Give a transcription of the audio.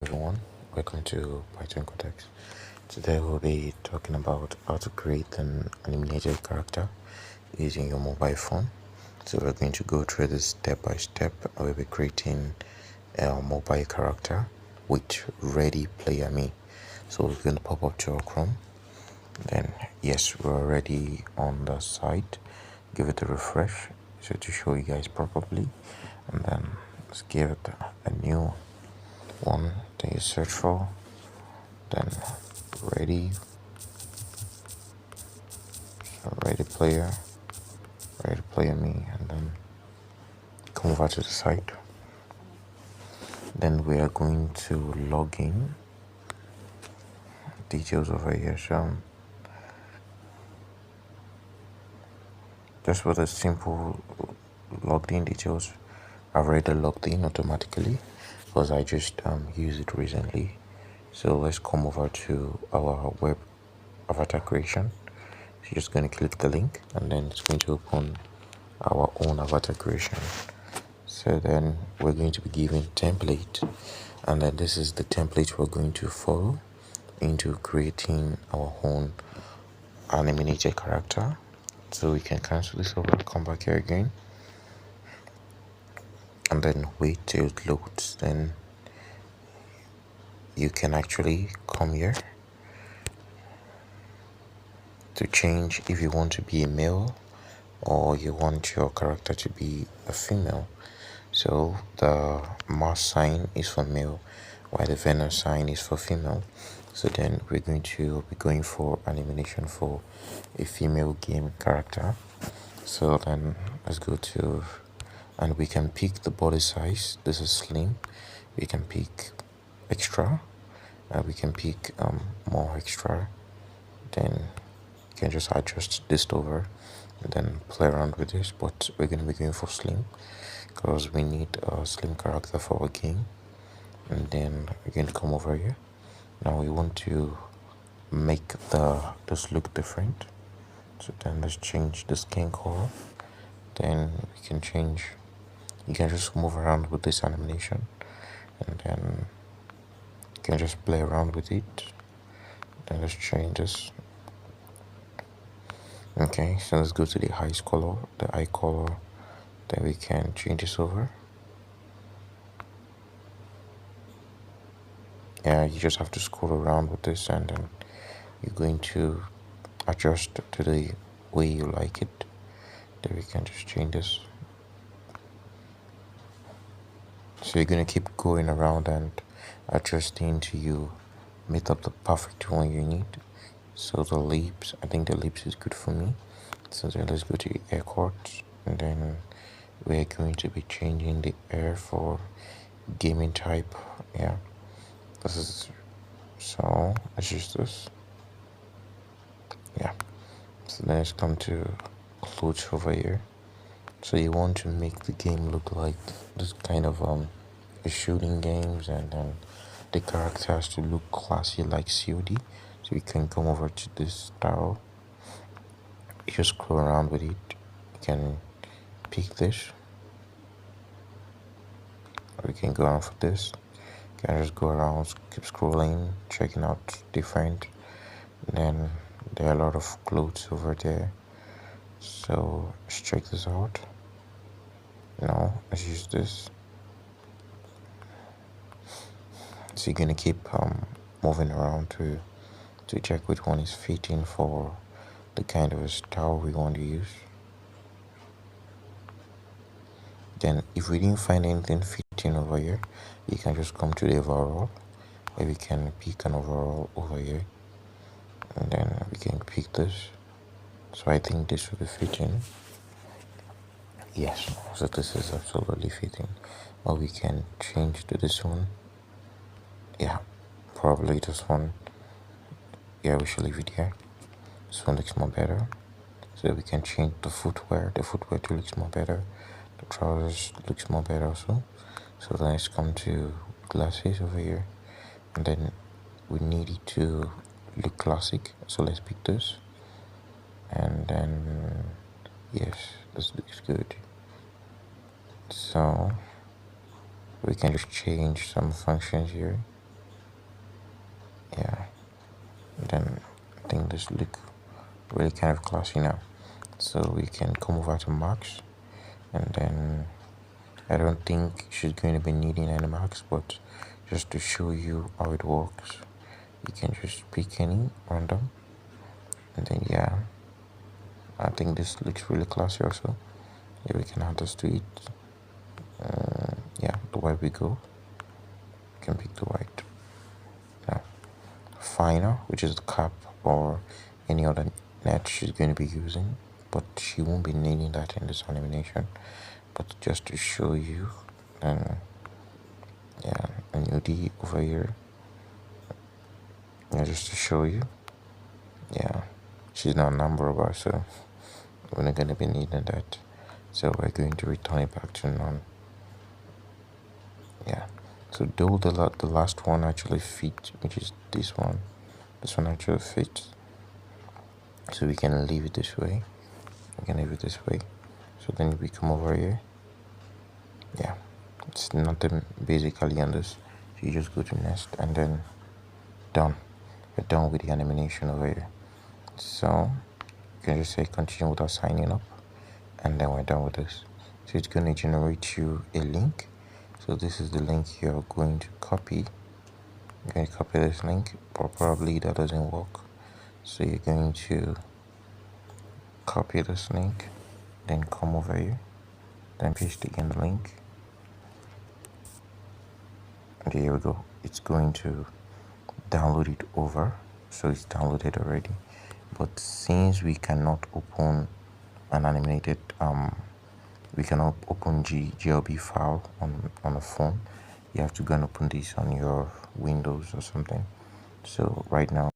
Everyone, welcome to Python Codex. Today we'll be talking about how to create an animated character using your mobile phone. So we're going to go through this step by step. I will be creating a mobile character with Readyplayerme. So we're going to pop up to our Chrome. Then yes, we're already on the site. Give it a refresh so to show you guys properly, and then let's give it a new one that you search for, then ready ready player me, and then come over to the site. Then we are going to log in details over here. So just for the simple logged in details, I've already logged in automatically because I just used it recently. So let's come over to our web avatar creation. So you're just going to click the link, and then it's going to open our own avatar creation. So then we're going to be given template, and then this is the template we're going to follow into creating our own animated character. So we can cancel this over, come back here again, and then wait till it loads. Then you can actually come here to change if you want to be a male or you want your character to be a female. So the mouse sign is for male while the Venom sign is for female. So then we're going to be going for animation for a female game character. So then let's go to, and we can pick the body size. This is slim. We can pick extra, we can pick more extra. Then you can just adjust this over and then play around with this, but we're going to be going for slim because we need a slim character for our game. And then we're going to come over here. Now we want to make this look different, so then let's change the skin color. Then we can change, you can just move around with this animation, and then you can just play around with it. Then let's change this. Okay, so let's go to the eye color. Then we can change this over. Yeah, you just have to scroll around with this, and then you're going to adjust to the way you like it. Then we can just change this. So you're going to keep going around and adjusting till you meet up the perfect one you need. So the lips, I think the lips is good for me. So then let's go to the air chords, and then we're going to be changing the air for gaming type. Yeah, this is, so let's use this. Yeah, so then let's come to clothes over here. So you want to make the game look like this kind of shooting games, and then the character has to look classy like COD. So you can come over to this style, you just scroll around with it, you can pick this, or you can go around for this. You can just go around, keep scrolling, checking out different. And then there are a lot of clothes over there, so let's check this out. Now let's use this. So you're gonna keep moving around to check which one is fitting for the kind of style we want to use. Then if we didn't find anything fitting over here, you can just come to the overall, where we can pick an overall over here, and then we can pick this. So I think this will be fitting. Yes, so this is absolutely fitting. Or we can change to this one. Yeah, probably this one. Yeah, we should leave it here. This one looks more better. So we can change the footwear. The footwear too looks more better. The trousers looks more better also. So then let's come to glasses over here, and then we need it to look classic. So let's pick this, and then yes, this looks good. So we can just change some functions here. Yeah, then I think this look really kind of classy now. So we can come over to marks, and then I don't think she's going to be needing any marks, but just to show you how it works, you can just pick any random, and then yeah, I think this looks really classy also. Yeah, we can add this to it. Yeah, the white we go, we can pick the white. Now, finer, which is the cap or any other net she's going to be using, but she won't be needing that in this animation. But just to show you, and yeah, an UD over here, yeah, just to show you, yeah, she's not numberable, so we're not going to be needing that. So we're going to return it back to none. Yeah, so though the last one actually fit, which is this one actually fits, so we can leave it this way. So then we come over here. Yeah, it's nothing basically on this. So you just go to next, and then done. We're done with the animation over here. So you can just say continue without signing up, and then we're done with this. So it's going to generate you a link. So this is the link you're going to copy. You're going to copy this link, but probably that doesn't work. So you're going to copy this link, then come over here, then paste again the link. Okay, here we go. It's going to download it over. So it's downloaded already. But since we cannot open an animated we cannot open GLB file on a phone, you have to go and open this on your Windows or something. So right now